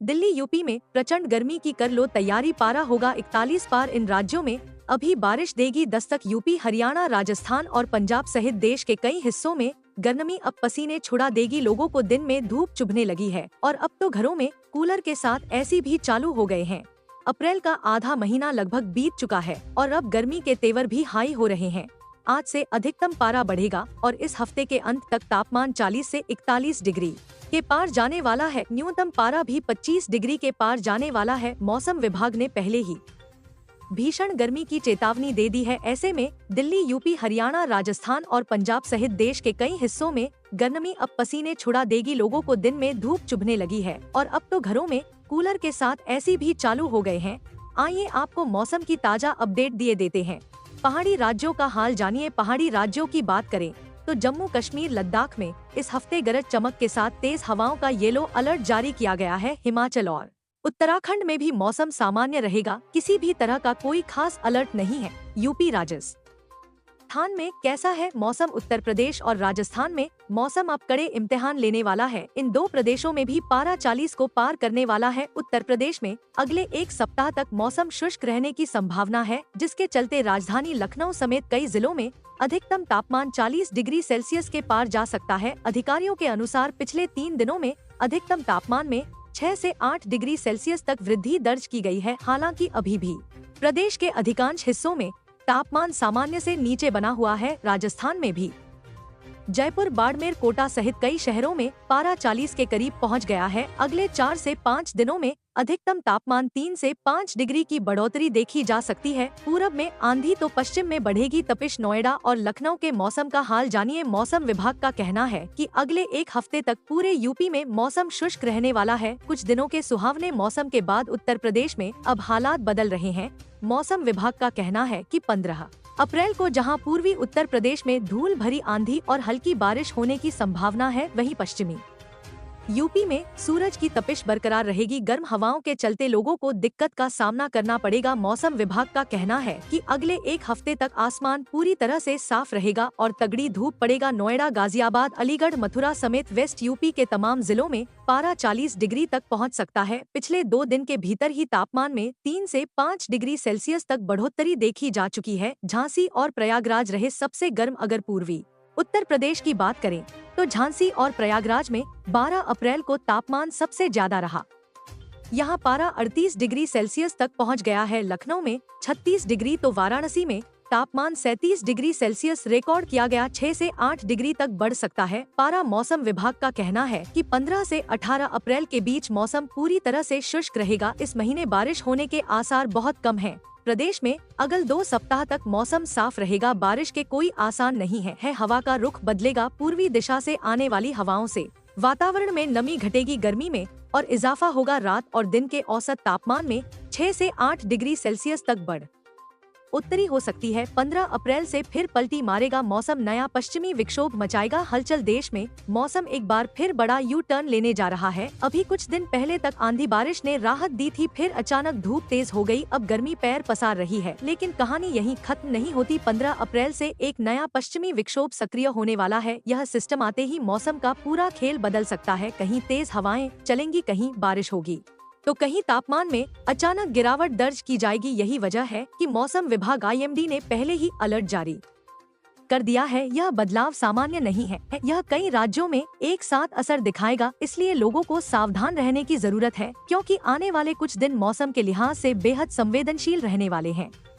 Delhi UP में प्रचंड गर्मी की कर लो तैयारी, पारा होगा 41 पार। इन राज्यों में अभी बारिश देगी दस्तक। यूपी, हरियाणा, राजस्थान और पंजाब सहित देश के कई हिस्सों में गर्मी अब पसीने छुड़ा देगी। लोगों को दिन में धूप चुभने लगी है और अब तो घरों में कूलर के साथ एसी भी चालू हो गए हैं। अप्रैल का आधा महीना लगभग बीत चुका है और अब गर्मी के तेवर भी हाई हो रहे हैं। आज से अधिकतम पारा बढ़ेगा और इस हफ्ते के अंत तक तापमान 40 से 41 डिग्री के पार जाने वाला है। न्यूनतम पारा भी 25 डिग्री के पार जाने वाला है। मौसम विभाग ने पहले ही भीषण गर्मी की चेतावनी दे दी है। ऐसे में दिल्ली, यूपी, हरियाणा, राजस्थान और पंजाब सहित देश के कई हिस्सों में गर्मी अब पसीने छुड़ा देगी। लोगों को दिन में धूप चुभने लगी है और अब तो घरों में कूलर के साथ एसी भी चालू हो गए हैं। आइए आपको मौसम की ताजा अपडेट दिए देते हैं। पहाड़ी राज्यों का हाल जानिए। पहाड़ी राज्यों की बात करें तो जम्मू कश्मीर, लद्दाख में इस हफ्ते गरज चमक के साथ तेज हवाओं का येलो अलर्ट जारी किया गया है। हिमाचल और उत्तराखंड में भी मौसम सामान्य रहेगा, किसी भी तरह का कोई खास अलर्ट नहीं है। यूपी, राजस्थान में कैसा है मौसम? उत्तर प्रदेश और राजस्थान में मौसम अब कड़े इम्तिहान लेने वाला है। इन दो प्रदेशों में भी पारा 40 को पार करने वाला है। उत्तर प्रदेश में अगले एक सप्ताह तक मौसम शुष्क रहने की संभावना है, जिसके चलते राजधानी लखनऊ समेत कई जिलों में अधिकतम तापमान 40 डिग्री सेल्सियस के पार जा सकता है। अधिकारियों के अनुसार पिछले 3 दिनों में अधिकतम तापमान में 6 से 8 डिग्री सेल्सियस तक वृद्धि दर्ज की गई है। हालांकि अभी भी प्रदेश के अधिकांश हिस्सों में तापमान सामान्य से नीचे बना हुआ है। राजस्थान में भी जयपुर, बाड़मेर, कोटा सहित कई शहरों में पारा 40 के करीब पहुंच गया है। अगले 4 से 5 दिनों में अधिकतम तापमान 3 से 5 डिग्री की बढ़ोतरी देखी जा सकती है। पूरब में आंधी तो पश्चिम में बढ़ेगी तपिश। नोएडा और लखनऊ के मौसम का हाल जानिए। मौसम विभाग का कहना है कि अगले एक हफ्ते तक पूरे यूपी में मौसम शुष्क रहने वाला है। कुछ दिनों के सुहावने मौसम के बाद उत्तर प्रदेश में अब हालात बदल रहे हैं। मौसम विभाग का कहना है कि 15 अप्रैल को जहां पूर्वी उत्तर प्रदेश में धूल भरी आंधी और हल्की बारिश होने की संभावना है, वहीं पश्चिमी यूपी में सूरज की तपिश बरकरार रहेगी। गर्म हवाओं के चलते लोगों को दिक्कत का सामना करना पड़ेगा। मौसम विभाग का कहना है कि अगले एक हफ्ते तक आसमान पूरी तरह से साफ रहेगा और तगड़ी धूप पड़ेगा। नोएडा, गाजियाबाद, अलीगढ़, मथुरा समेत वेस्ट यूपी के तमाम जिलों में पारा 40 डिग्री तक पहुंच सकता है। पिछले 2 दिन के भीतर ही तापमान में 3 से 5 डिग्री सेल्सियस तक बढ़ोतरी देखी जा चुकी है। झांसी और प्रयागराज रहे सबसे गर्म। अगर पूर्वी उत्तर प्रदेश की बात करें तो झांसी और प्रयागराज में 12 अप्रैल को तापमान सबसे ज्यादा रहा। यहाँ पारा 38 डिग्री सेल्सियस तक पहुँच गया है। लखनऊ में 36 डिग्री तो वाराणसी में तापमान 37 डिग्री सेल्सियस रिकॉर्ड किया गया। 6 से 8 डिग्री तक बढ़ सकता है पारा। मौसम विभाग का कहना है कि 15 से 18 अप्रैल के बीच मौसम पूरी तरह से शुष्क रहेगा। इस महीने बारिश होने के आसार बहुत कम हैं। प्रदेश में अगले 2 सप्ताह तक मौसम साफ रहेगा। बारिश के कोई आसार नहीं है। हवा का रुख बदलेगा। पूर्वी दिशा से आने वाली हवाओं से वातावरण में नमी घटेगी। गर्मी में और इजाफा होगा। रात और दिन के औसत तापमान में 6 से 8 डिग्री सेल्सियस तक बढ़ उत्तरी हो सकती है। 15 अप्रैल से फिर पलटी मारेगा मौसम। नया पश्चिमी विक्षोभ मचाएगा हलचल। देश में मौसम एक बार फिर बड़ा यू टर्न लेने जा रहा है। अभी कुछ दिन पहले तक आंधी बारिश ने राहत दी थी, फिर अचानक धूप तेज हो गई। अब गर्मी पैर पसार रही है, लेकिन कहानी यहीं खत्म नहीं होती। 15 अप्रैल से एक नया पश्चिमी विक्षोभ सक्रिय होने वाला है। यह सिस्टम आते ही मौसम का पूरा खेल बदल सकता है। कहीं तेज हवाएं चलेंगी, कहीं बारिश होगी तो कहीं तापमान में अचानक गिरावट दर्ज की जाएगी। यही वजह है कि मौसम विभाग IMD ने पहले ही अलर्ट जारी कर दिया है। यह बदलाव सामान्य नहीं है, यह कई राज्यों में एक साथ असर दिखाएगा। इसलिए लोगों को सावधान रहने की जरूरत है, क्योंकि आने वाले कुछ दिन मौसम के लिहाज से बेहद संवेदनशील रहने वाले हैं।